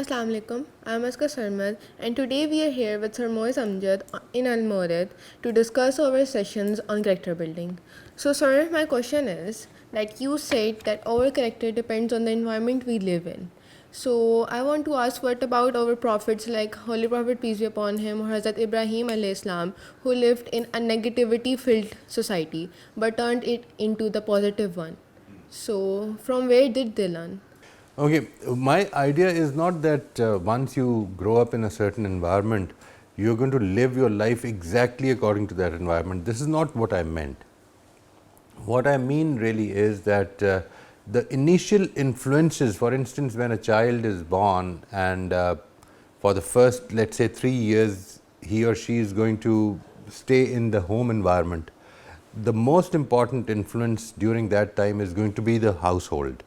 Assalamu alaikum. I'm Aska Sarmad, and today we are here with Sir Moiz Amjad in Al-Mawrid to discuss our sessions on character building. So, sir, my question is that you said that our character depends on the environment we live in. So, I want to ask, what about our prophets like Holy Prophet peace be upon him, or Hazrat Ibrahim alayhi salam, who lived in a negativity-filled society but turned it into the positive one? So, from where did they learn? Okay, my idea is not that once you grow up in a certain environment, you're going to live your life exactly according to that environment. This is not what I meant. What I mean really is that the initial influences, for instance, when a child is born and for the first, let's say, 3 years, he or she is going to stay in the home environment. The most important influence during that time is going to be the household.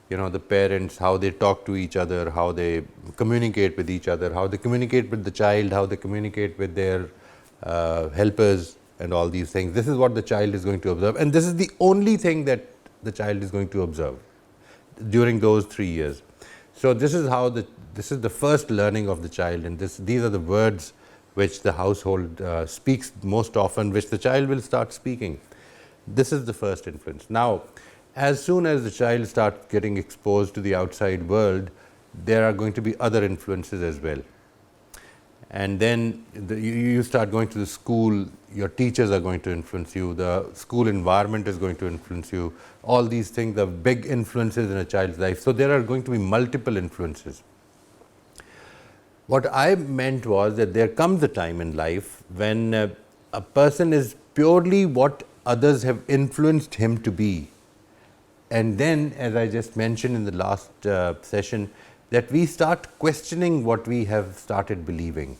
You know, the parents, how they talk to each other, how they communicate with each other, how they communicate with the child, how they communicate with their helpers and all these things. This is what the child is going to observe, and this is the only thing that the child is going to observe during those 3 years. So this is how this is the first learning of the child, and these are the words which the household speaks most often, which the child will start speaking. This is the first influence. Now, as soon as the child starts getting exposed to the outside world, there are going to be other influences as well. And then you start going to the school, your teachers are going to influence you, the school environment is going to influence you. All these things are big influences in a child's life. So there are going to be multiple influences. What I meant was that there comes a time in life when a person is purely what others have influenced him to be. And then, as I just mentioned in the last session, that we start questioning what we have started believing.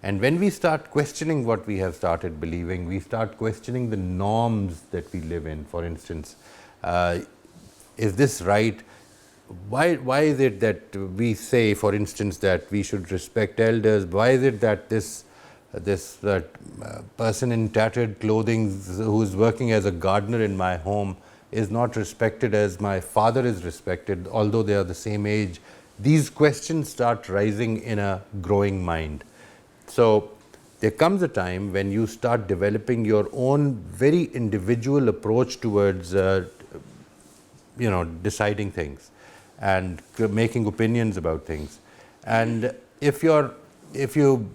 And when we start questioning what we have started believing, we start questioning the norms that we live in. For instance, is this right? Why is it that we say, for instance, that we should respect elders? Why is it that this person in tattered clothing who is working as a gardener in my home is not respected as my father is respected, although they are the same age? These questions start rising in a growing mind. So there comes a time when you start developing your own very individual approach towards deciding things and making opinions about things. And if you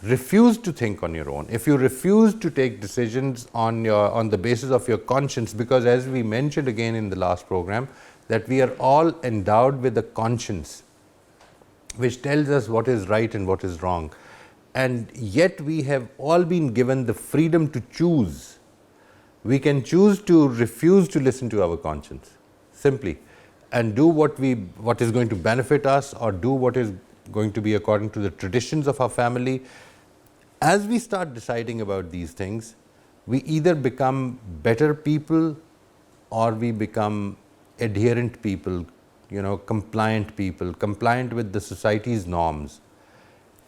refuse to think on your own, if you refuse to take decisions on the basis of your conscience, because as we mentioned again in the last program, that we are all endowed with a conscience which tells us what is right and what is wrong, and yet we have all been given the freedom to choose. We can choose to refuse to listen to our conscience simply and do what is going to benefit us, or do what is going to be according to the traditions of our family. As we start deciding about these things, we either become better people or we become adherent people, compliant people, compliant with the society's norms.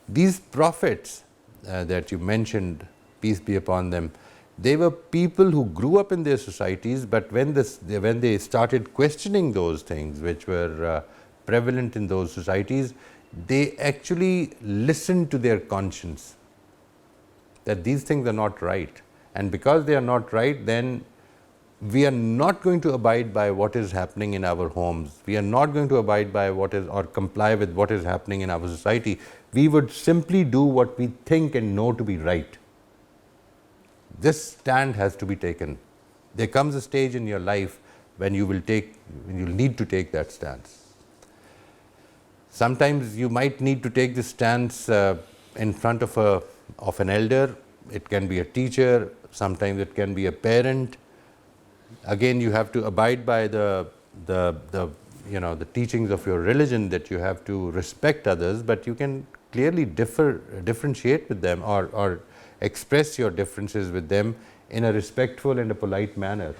These prophets that you mentioned, peace be upon them, they were people who grew up in their societies, but when they started questioning those things which were prevalent in those societies, they actually listened to their conscience, that these things are not right, and because they are not right, then we are not going to abide by what is happening in our homes. We are not going to abide by or comply with what is happening in our society. We would simply do what we think and know to be right. This stand has to be taken. There comes a stage in your life when you will need to take that stance. Sometimes you might need to take this stance in front of an elder. It can be a teacher, sometimes it can be a parent. Again, you have to abide by the teachings of your religion, that you have to respect others, but you can clearly differentiate with them or express your differences with them in a respectful and a polite manner.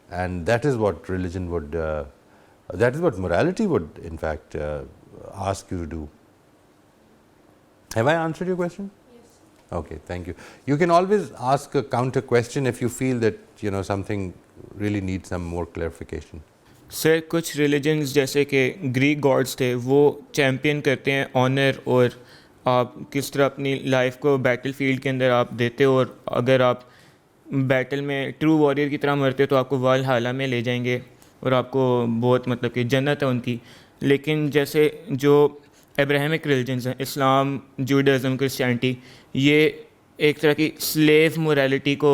And that is what religion would, that is what morality would in fact ask you to do. Have I answered your question? Yes. Okay, thank you. You can always ask a counter question if you feel that something really needs some more clarification. سر کچھ religions جیسے کہ Greek gods تھے وہ champion کرتے ہیں owner اور آپ کس طرح اپنی لائف کو بیٹل فیلڈ کے اندر آپ دیتے ہو، اور اگر آپ بیٹل میں ٹرو واریر کی طرح مرتے تو آپ کو والہالا میں لے جائیں گے اور آپ کو بہت مطلب کہ جنت ہے ان کی. لیکن جیسے جو ابراہیمک ریلیجنز ہیں، اسلام، جوڈازم، کرسچینٹی، یہ ایک طرح کی سلیو موریلٹی کو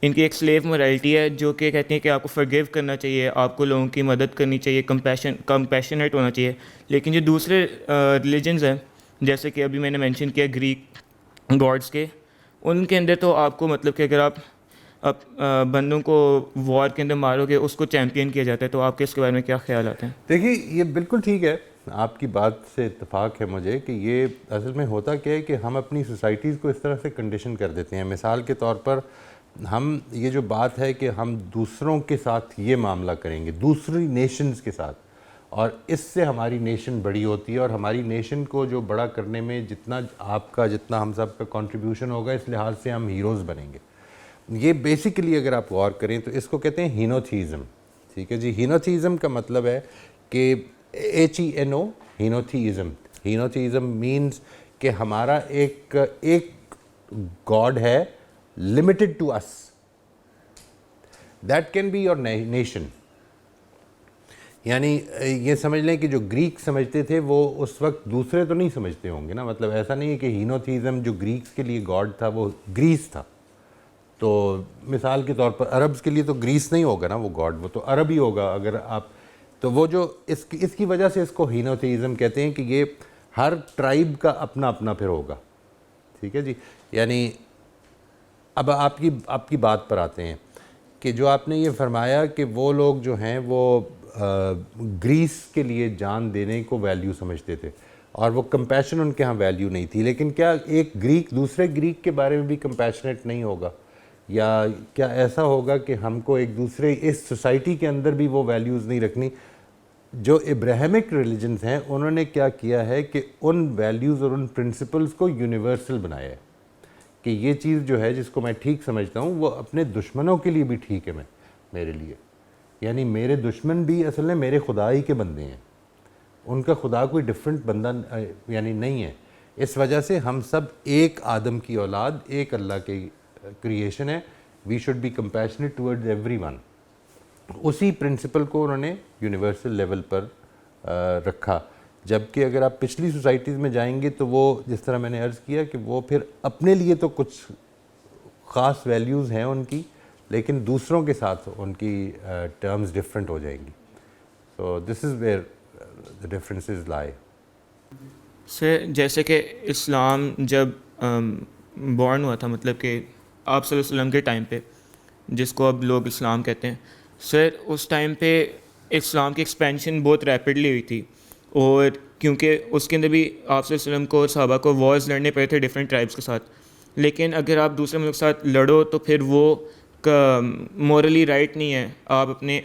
ان کی ایک سلیو موریلٹی ہے جو کہ کہتے ہیں کہ آپ کو فرگیو کرنا چاہیے، آپ کو لوگوں کی مدد کرنی چاہیے، کمپیشنیٹ ہونا چاہیے. لیکن جو دوسرے ریلیجنز ہیں جیسے کہ ابھی میں نے مینشن کیا گریک گاڈس کے، ان کے اندر تو آپ کو مطلب کہ اگر آپ بندوں کو وار کے اندر مارو گے اس کو چیمپئن کیا جاتا ہے. تو آپ کے اس کے بارے میں کیا خیال آتے ہیں؟ دیکھیے یہ بالکل ٹھیک ہے، آپ کی بات سے اتفاق ہے مجھے کہ یہ اصل میں ہوتا کیا ہے کہ ہم اپنی سوسائٹیز کو اس طرح سے کنڈیشن کر دیتے ہیں. مثال کے طور پر ہم یہ جو بات ہے کہ ہم دوسروں کے ساتھ یہ معاملہ کریں گے، دوسری نیشنز کے ساتھ، اور اس سے ہماری نیشن بڑی ہوتی ہے، اور ہماری نیشن کو جو بڑا کرنے میں جتنا آپ کا جتنا ہم سب کا کنٹریبیوشن ہوگا اس لحاظ سے ہم ہیروز بنیں گے. یہ بیسیکلی اگر آپ غور کریں تو اس کو کہتے ہیں ہینوتھیزم. ٹھیک ہے جی، ہینوتھیزم کا مطلب ہے کہ HENO ہینوتھیزم. ہینوتھیزم مینز کہ ہمارا ایک گاڈ ہے limited to us. That can be your nation. یعنی یہ سمجھ لیں کہ جو گریک سمجھتے تھے وہ اس وقت دوسرے تو نہیں سمجھتے ہوں گے نا. مطلب ایسا نہیں ہے کہ ہینوتھیزم جو گریکس کے لیے گاڈ تھا وہ گریس تھا. تو مثال کے طور پر عربز کے لیے تو گریس نہیں ہوگا نا وہ گاڈ، وہ تو عرب ہی ہوگا. اگر آپ تو وہ جو اس کی وجہ سے اس کو ہینوتھیزم کہتے ہیں کہ یہ ہر ٹرائب کا اپنا اپنا پھر ہوگا. ٹھیک ہے جی. یعنی اب آپ کی بات پر آتے ہیں کہ جو آپ نے یہ فرمایا کہ وہ لوگ جو ہیں وہ گریس کے لیے جان دینے کو ویلیو سمجھتے تھے اور وہ کمپیشن ان کے ہاں ویلیو نہیں تھی. لیکن کیا ایک گریک دوسرے گریک کے بارے میں بھی کمپیشنیٹ نہیں ہوگا؟ یا کیا ایسا ہوگا کہ ہم کو ایک دوسرے اس سوسائٹی کے اندر بھی وہ ویلیوز نہیں رکھنی؟ جو ابراہیمک ریلیجنز ہیں انہوں نے کیا کیا ہے کہ ان ویلیوز اور ان پرنسپلز کو یونیورسل بنایا ہے کہ یہ چیز جو ہے جس کو میں ٹھیک سمجھتا ہوں وہ اپنے دشمنوں کے لیے بھی ٹھیک ہے. میرے لیے یعنی میرے دشمن بھی اصل میں میرے خدا ہی کے بندے ہیں، ان کا خدا کوئی ڈیفرنٹ بندہ یعنی نہیں ہے. اس وجہ سے ہم سب ایک آدم کی اولاد، ایک اللہ کی کریشن ہے. We should be compassionate towards everyone. اسی پرنسپل کو انہوں نے یونیورسل لیول پر رکھا. جبکہ اگر آپ پچھلی سوسائٹیز میں جائیں گے تو وہ جس طرح میں نے عرض کیا کہ وہ پھر اپنے لیے تو کچھ خاص ویلیوز ہیں ان کی، لیکن دوسروں کے ساتھ ان کی ٹرمز ڈفرینٹ ہو جائیں گی. So this is where the differences lie. Sir جیسے کہ اسلام جب بورن ہوا تھا، مطلب کہ آپ صلی اللہ علیہ وسلم کے ٹائم پہ، جس کو اب لوگ اسلام کہتے ہیں، سر اس ٹائم پہ اسلام کی ایکسپینشن بہت ریپڈلی ہوئی تھی، اور کیونکہ اس کے اندر بھی آپ صلی اللہ علیہ وسلم کو صحابہ کو وارز لڑنے پڑے تھے ڈفرینٹ ٹرائبس کے ساتھ. لیکن اگر آپ دوسرے ملک کے ساتھ لڑو تو پھر وہ مورلی رائٹ نہیں ہے. آپ اپنے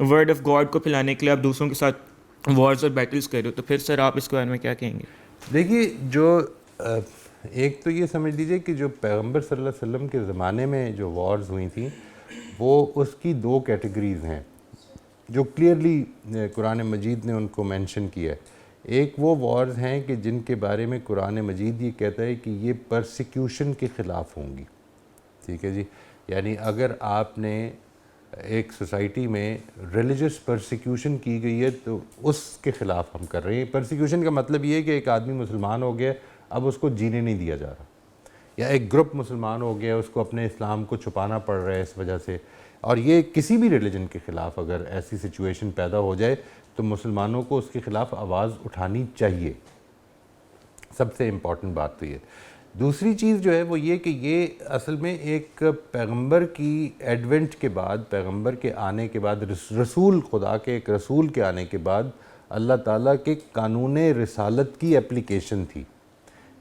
ورڈ آف گاڈ کو پھیلانے کے لیے آپ دوسروں کے ساتھ وارز اور بیٹلز کر رہے ہو. تو پھر سر آپ اس کے بارے میں کیا کہیں گے؟ دیکھیے جو ایک تو یہ سمجھ لیجئے کہ جو پیغمبر صلی اللہ علیہ وسلم کے زمانے میں جو وارز ہوئی تھیں وہ اس کی دو کیٹیگریز ہیں جو کلیئرلی قرآن مجید نے ان کو مینشن کیا ہے. ایک وہ وارز ہیں کہ جن کے بارے میں قرآن مجید یہ کہتا ہے کہ یہ پرسیکیوشن کے خلاف ہوں گی. ٹھیک ہے جی. یعنی اگر آپ نے ایک سوسائٹی میں ریلیجس پرسیکیوشن کی گئی ہے تو اس کے خلاف ہم کر رہے ہیں. پرسیکیوشن کا مطلب یہ ہے کہ ایک آدمی مسلمان ہو گیا اب اس کو جینے نہیں دیا جا رہا، یا ایک گروپ مسلمان ہو گیا اس کو اپنے اسلام کو چھپانا پڑ رہا ہے اس وجہ سے. اور یہ کسی بھی ریلیجن کے خلاف اگر ایسی سچویشن پیدا ہو جائے تو مسلمانوں کو اس کے خلاف آواز اٹھانی چاہیے. سب سے امپورٹنٹ بات تو یہ. دوسری چیز جو ہے وہ یہ کہ یہ اصل میں ایک پیغمبر کی ایڈونٹ کے بعد، پیغمبر کے آنے کے بعد، رسول خدا کے ایک رسول کے آنے کے بعد اللہ تعالیٰ کے قانون رسالت کی اپلیکیشن تھی.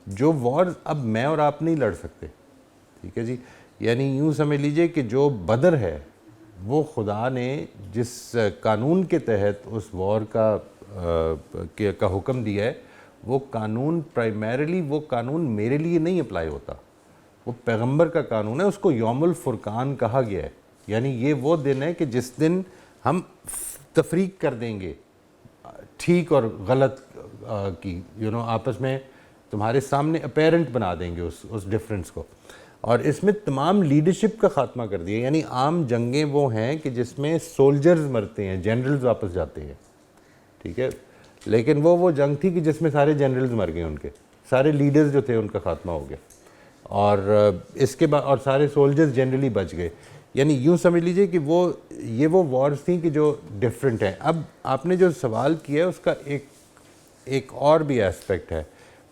جو وار اب میں اور آپ نہیں لڑ سکتے. ٹھیک ہے جی. یعنی یوں سمجھ لیجئے کہ جو بدر ہے وہ خدا نے جس قانون کے تحت اس وار کا حکم دیا ہے وہ قانون پرائمیرلی وہ قانون میرے لیے نہیں اپلائی ہوتا، وہ پیغمبر کا قانون ہے. اس کو یوم الفرقان کہا گیا ہے. یعنی یہ وہ دن ہے کہ جس دن ہم تفریق کر دیں گے ٹھیک اور غلط کی آپس میں تمہارے سامنے اپیرنٹ بنا دیں گے اس ڈفرینس کو. اور اس میں تمام لیڈرشپ کا خاتمہ کر دیا. یعنی عام جنگیں وہ ہیں کہ جس میں سولجرز مرتے ہیں, جنرلز واپس جاتے ہیں, ٹھیک ہے, لیکن وہ جنگ تھی کہ جس میں سارے جنرلز مر گئے, ان کے سارے لیڈرز جو تھے ان کا خاتمہ ہو گیا, اور اس کے بعد اور سارے سولجرز جنرلی بچ گئے. یعنی یوں سمجھ لیجئے کہ یہ وہ وارز تھیں کہ جو ڈفرینٹ ہیں. اب آپ نے جو سوال کیا ہے اس کا ایک اور بھی اسپیکٹ ہے,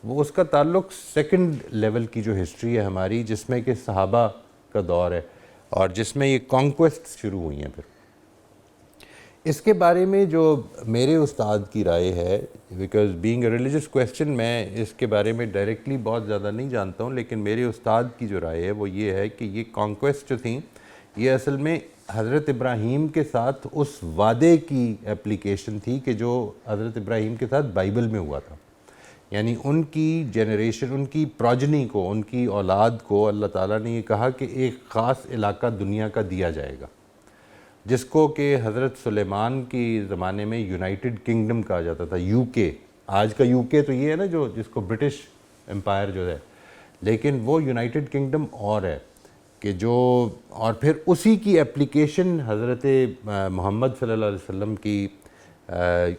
وہ اس کا تعلق سیکنڈ لیول کی جو ہسٹری ہے ہماری, جس میں کہ صحابہ کا دور ہے اور جس میں یہ کانکویسٹ شروع ہوئی ہیں. پھر اس کے بارے میں جو میرے استاد کی رائے ہے, because being a religious question میں اس کے بارے میں ڈائریکٹلی بہت زیادہ نہیں جانتا ہوں, لیکن میرے استاد کی جو رائے ہے وہ یہ ہے کہ یہ کانکویسٹ جو تھیں یہ اصل میں حضرت ابراہیم کے ساتھ اس وعدے کی اپلیکیشن تھی کہ جو حضرت ابراہیم کے ساتھ بائبل میں ہوا تھا. یعنی ان کی جنریشن, ان کی پروجنی کو, ان کی اولاد کو اللہ تعالیٰ نے یہ کہا کہ ایک خاص علاقہ دنیا کا دیا جائے گا, جس کو کہ حضرت سلیمان کی زمانے میں یونائٹڈ کنگڈم کہا جاتا تھا, یو کے. آج کا یو کے تو یہ ہے نا جس کو برٹش امپائر جو ہے, لیکن وہ یونائٹڈ کنگڈم اور ہے کہ جو, اور پھر اسی کی اپلیکیشن حضرت محمد صلی اللہ علیہ وسلم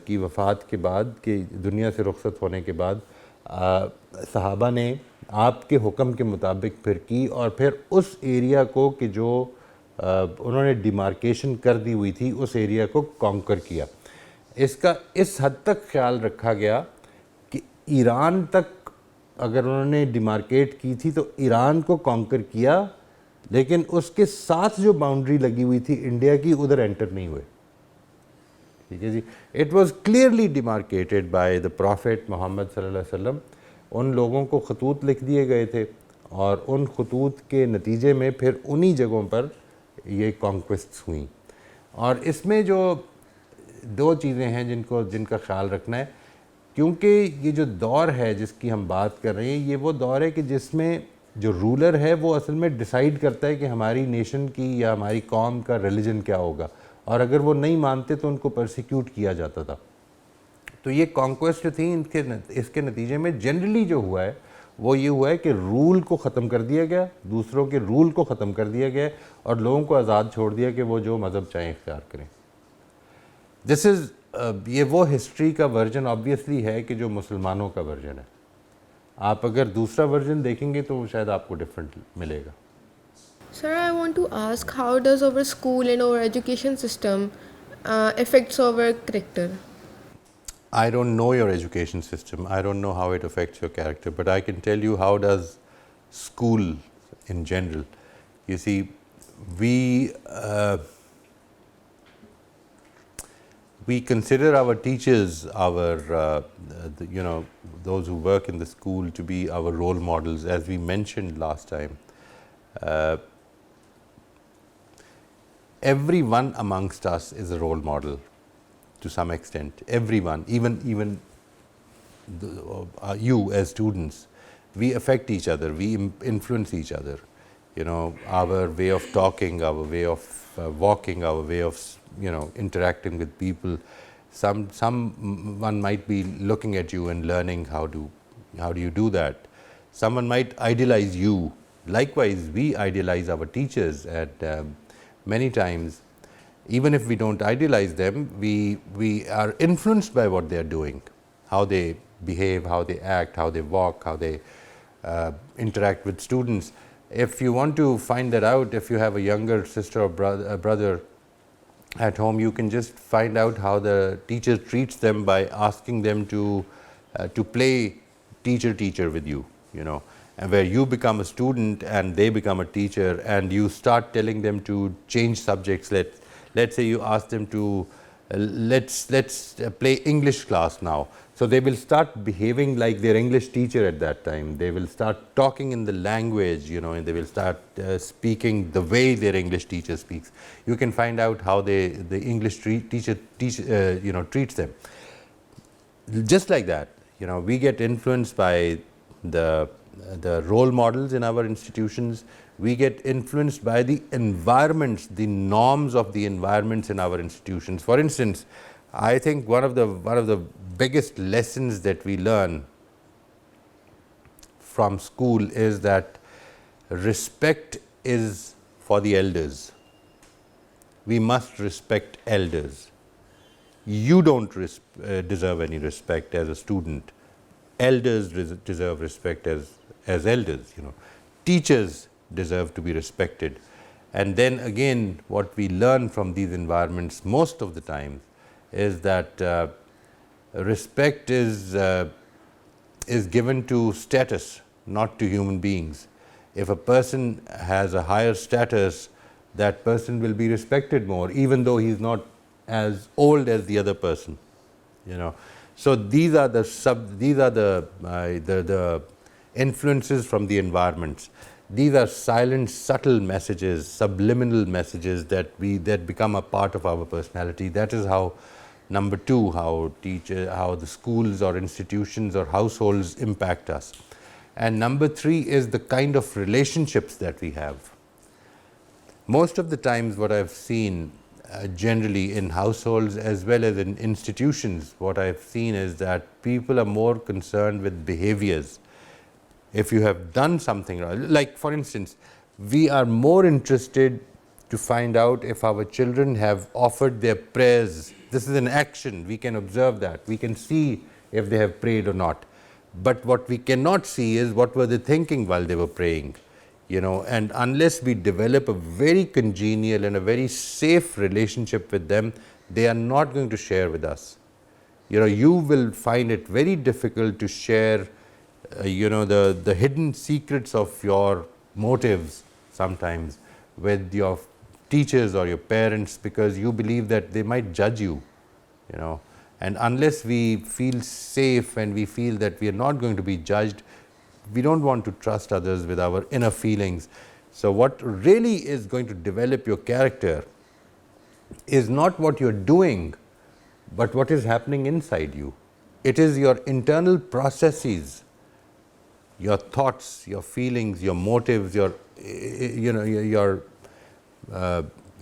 کی وفات کے بعد, کہ دنیا سے رخصت ہونے کے بعد صحابہ نے آپ کے حکم کے مطابق پھر کی, اور پھر اس ایریا کو کہ جو انہوں نے ڈیمارکیشن کر دی ہوئی تھی اس ایریا کو کانکر کیا. اس کا اس حد تک خیال رکھا گیا کہ ایران تک اگر انہوں نے ڈیمارکیٹ کی تھی تو ایران کو کانکر کیا, لیکن اس کے ساتھ جو باؤنڈری لگی ہوئی تھی انڈیا کی ادھر انٹر نہیں ہوئے. ٹھیک ہے جی. It was clearly demarcated by the prophet Muhammad صلی اللہ علیہ وسلم. ان لوگوں کو خطوط لکھ دیے گئے تھے, اور ان خطوط کے نتیجے میں پھر انہی جگہوں پر یہ کانکویسٹس ہوئیں. اور اس میں جو دو چیزیں ہیں جن کا خیال رکھنا ہے, کیونکہ یہ جو دور ہے جس کی ہم بات کر رہے ہیں, یہ وہ دور ہے کہ جس میں جو رولر ہے وہ اصل میں ڈیسائیڈ کرتا ہے کہ ہماری نیشن کی یا ہماری قوم کا ریلیجن کیا ہوگا, اور اگر وہ نہیں مانتے تو ان کو پرسیکیوٹ کیا جاتا تھا. تو یہ کانکویسٹ تھی, اس کے نتیجے میں جنرلی جو ہوا ہے وہ یہ ہوا ہے کہ رول کو ختم کر دیا گیا, دوسروں کے رول کو ختم کر دیا گیا, اور لوگوں کو آزاد چھوڑ دیا کہ وہ جو مذہب چاہیں اختیار کریں. دس از یہ وہ ہسٹری کا ورژن آبویسلی ہے کہ جو مسلمانوں کا ورژن ہے. آپ اگر دوسرا ورژن دیکھیں گے تو شاید آپ کو ڈفرینٹ ملے گا. Sir, I want to ask, how does our school and our education system affects our character? I don't know your education system. I don't know how it affects your character, but I can tell you how does school in general. You see, we consider our teachers, those who work in the school to be our role models, as we mentioned last time. Everyone amongst us is a role model to some extent. Everyone, even you as students, we affect each other, we influence each other. Our way of talking, our way of walking, our way of interacting with people. Someone might be looking at you and learning how do you do that. Someone might idealize you. Likewise, we idealize our teachers, and many times, even if we don't idealize them, we are influenced by what they are doing, how they behave, how they act, how they walk, how they interact with students. If you want to find that out, if you have a younger sister or brother at home, you can just find out how the teacher treats them by asking them to play teacher with you, and where you become a student and they become a teacher, and you start telling them to change subjects. Let's say you ask them to let's play English class now. So they will start behaving like their English teacher at that time. They will start talking in the language, and they will start speaking the way their English teacher speaks. You can find out how the English teacher treats them. Just like that, we get influenced by the role models in our institutions. We get influenced by the environments, the norms of the environments in our institutions. For instance, I think one of the biggest lessons that we learn from school is that respect is for the elders. We must respect elders. You don't deserve any respect as a student. Elders deserve respect as elders. Teachers deserve to be respected. And then again, what we learn from these environments most of the time is that respect is given to status, not to human beings. If a person has a higher status, that person will be respected more, even though he is not as old as the other person. So these are the influences from the environments. These are silent, subtle messages, subliminal messages that become a part of our personality. That is how, number two, how the schools or institutions or households impact us. And number three is the kind of relationships that we have. Most of the times what I've seen generally in households as well as in institutions, what I've seen is that people are more concerned with behaviors. If you have done something wrong, like for instance, we are more interested to find out if our children have offered their prayers. This is an action, we can observe that, we can see if they have prayed or not. But what we cannot see is what were they thinking while they were praying. And unless we develop a very congenial and a very safe relationship with them, they are not going to share with us. You will find it very difficult to share, the hidden secrets of your motives sometimes with your teachers or your parents, because you believe that they might judge you, And unless we feel safe and we feel that we are not going to be judged, we don't want to trust others with our inner feelings. So what really is going to develop your character is not what you're doing, but what is happening inside you. It is your internal processes, your thoughts, your feelings, your motives, your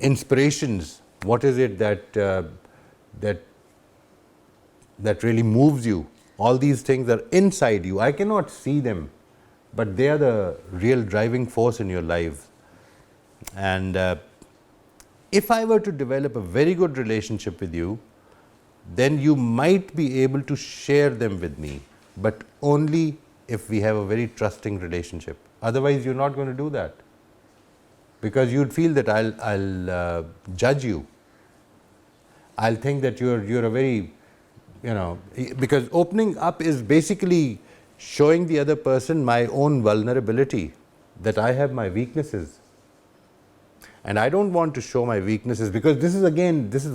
inspirations. What is it that really moves you? All these things are inside you. I cannot see them, but they are the real driving force in your life. And if I were to develop a very good relationship with you, then you might be able to share them with me, but only if we have a very trusting relationship. Otherwise, you're not going to do that, because you'd feel that I'll judge you. I'll think that you're a very, because opening up is basically showing the other person my own vulnerability, that I have my weaknesses. And I don't want to show my weaknesses, because this is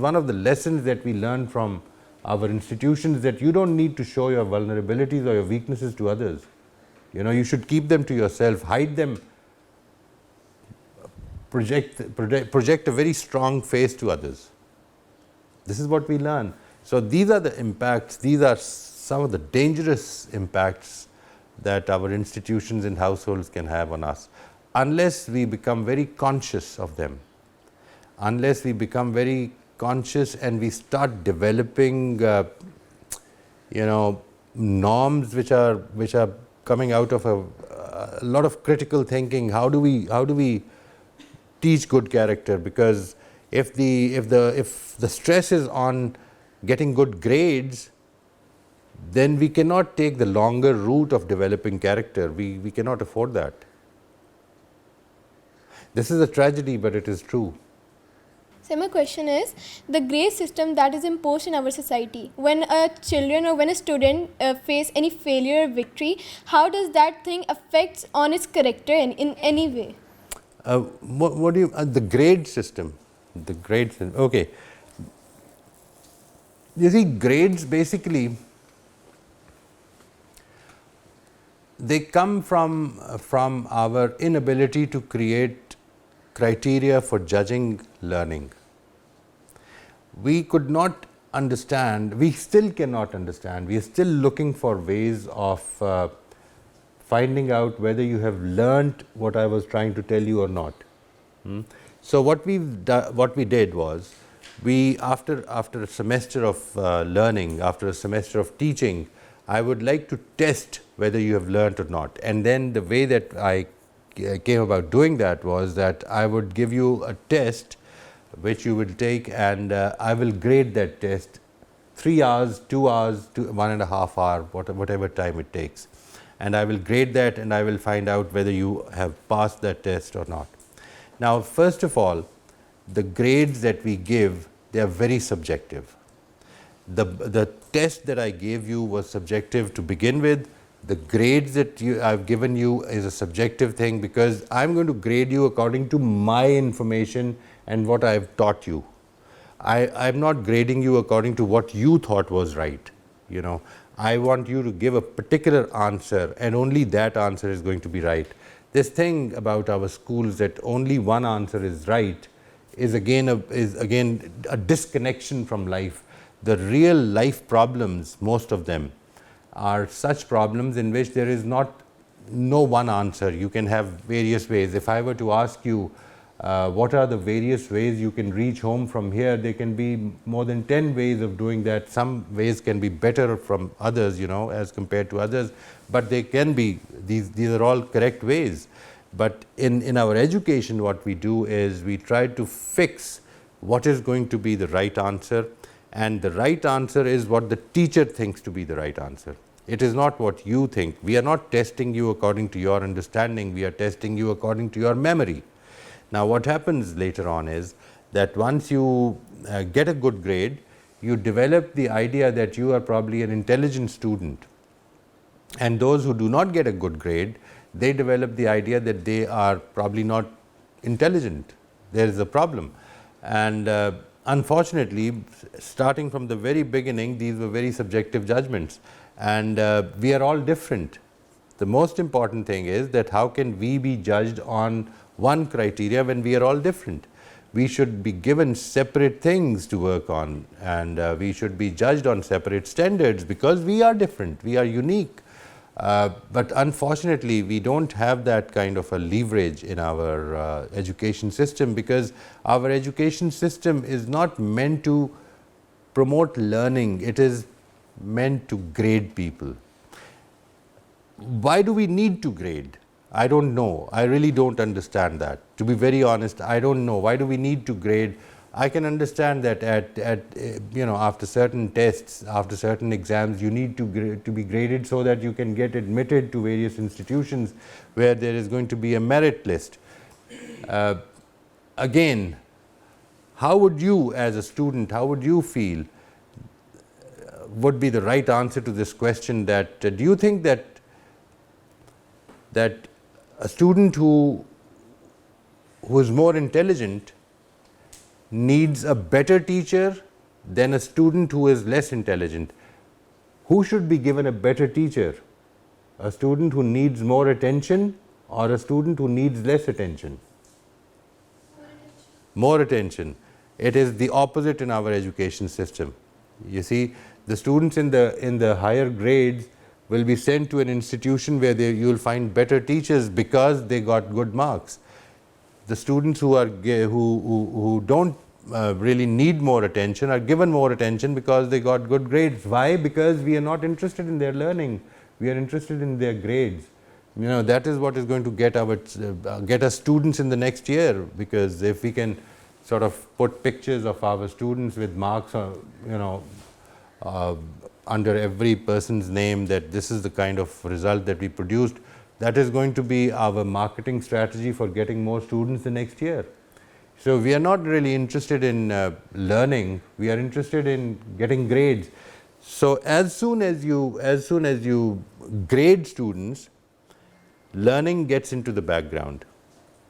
one of the lessons that we learn from our institutions, that you don't need to show your vulnerabilities or your weaknesses to others. You should keep them to yourself, hide them, project a very strong face to others. This is what we learn. So these are the impacts, these are some of the dangerous impacts that our institutions and households can have on us, unless we become very conscious of them, unless we become very conscious and we start developing norms which are coming out of a lot of critical thinking. How do we teach good character? Because if the stress is on getting good grades, then we cannot take the longer route of developing character. We cannot afford that. This is a tragedy, but it is true. So my question is, the grade system that is imposed in our society, when a children or when a student face any failure or victory, how does that thing affects on its character in any way? What do you, the grade system? The grade system, okay. You see, grades basically, they come from our inability to create criteria for judging learning. We could not understand, we still cannot understand, we are still looking for ways of finding out whether you have learnt what I was trying to tell you or not. So what we did was, we after a semester of learning, after a semester of teaching, I would like to test whether you have learnt or not. And then the way that I came about doing that was that I would give you a test which you will take, and I will grade that test 3 hours, 2 hours to 1.5 hours, whatever time it takes. And I will grade that, and I will find out whether you have passed that test or not. Now, first of all, the grades that we give, they are very subjective. The test that I gave you was subjective to begin with. The grades that I've given you is a subjective thing, because I'm going to grade you according to my information and what I've taught you. I'm not grading you according to what you thought was right. You know, I want you to give a particular answer, and only that answer is going to be right. This thing about our schools that only one answer is right is again a disconnection from life. The real life problems, most of them, are such problems in which there is no one answer. You can have various ways. If I were to ask you what are the various ways you can reach home from here, there can be more than 10 ways of doing that. Some ways can be better from others, you know, as compared to others, but they can be, these are all correct ways. But in our education, what we do is we try to fix what is going to be the right answer, and the right answer is what the teacher thinks to be the right answer. It is not what you think. We are not testing you according to your understanding, we are testing you according to your memory. Now, what happens later on is that once you get a good grade, you develop the idea that you are probably an intelligent student. And those who do not get a good grade, they develop the idea that they are probably not intelligent. There is a problem. And unfortunately, starting from the very beginning, these were very subjective judgments. And we are all different. The most important thing is that how can we be judged on one criteria when we are all different? We should be given separate things to work on, and we should be judged on separate standards, because we are different, we are unique. But unfortunately, we don't have that kind of a leverage in our education system, because our education system is not meant to promote learning, it is meant to grade people. Why do we need to grade? I don't know. I really don't understand that. To be very honest, I don't know. Why do we need to grade? I can understand that after certain tests, after certain exams, you need to be graded so that you can get admitted to various institutions where there is going to be a merit list. Again, how would you as a student, how would you feel would be the right answer to this question? That do you think that a student who is more intelligent needs a better teacher than a student who is less intelligent? Who should be given a better teacher? A student who needs more attention, or a student who needs less attention? More attention. It is the opposite in our education system. You see, the students in the higher grades will be sent to an institution where you will find better teachers because they got good marks. The students who don't really need more attention are given more attention because they got good grades. Why? Because we are not interested in their learning, we are interested in their grades. You know, that is what is going to get us students in the next year, because if we can sort of put pictures of our students with marks, under every person's name, that this is the kind of result that we produced, that is going to be our marketing strategy for getting more students the next year. So we are not really interested in learning, we are interested in getting grades. So as soon as you grade students, learning gets into the background.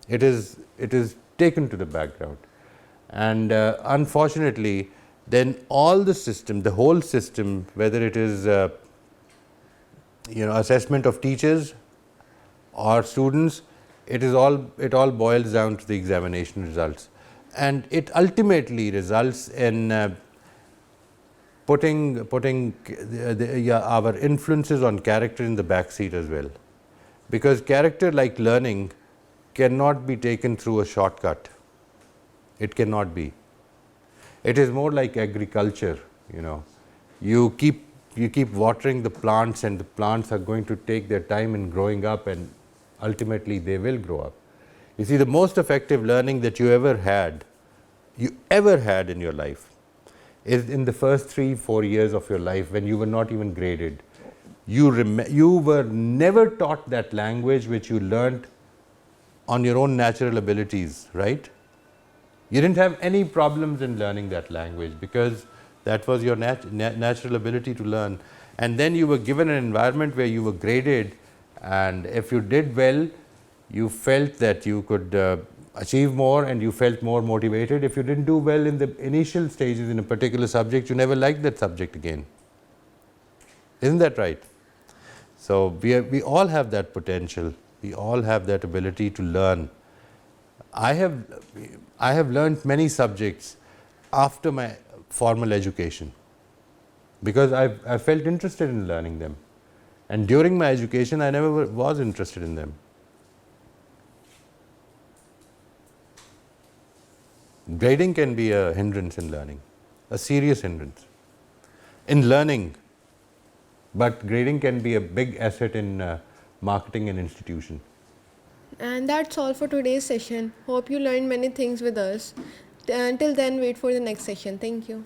It is taken to the background, and unfortunately, then all the system, the whole system, whether it is assessment of teachers or students, it all boils down to the examination results, and it ultimately results in putting our influences on character in the back seat as well. because character, like learning, cannot be taken through a shortcut. It cannot be. It is more like agriculture, you know. You keep watering the plants, and the plants are going to take their time in growing up, and ultimately they will grow up. You see, the most effective learning that you ever had in your life is in the first 3-4 years of your life, when you were not even graded. You were never taught that language which you learnt on your own natural abilities, right? You didn't have any problems in learning that language because that was your natural ability to learn. And then you were given an environment where you were graded, and if you did well, you felt that you could achieve more and you felt more motivated. If you didn't do well in the initial stages in a particular subject, you never liked that subject again. Isn't that right? So we all have that potential. We all have that ability to learn. I have learned many subjects after my formal education because I felt interested in learning them, and during my education I never was interested in them. Grading can be a hindrance in learning, a serious hindrance in learning, but grading can be a big asset in marketing an institution. And that's all for today's session. Hope you learned many things with us. Until then, wait for the next session. Thank you.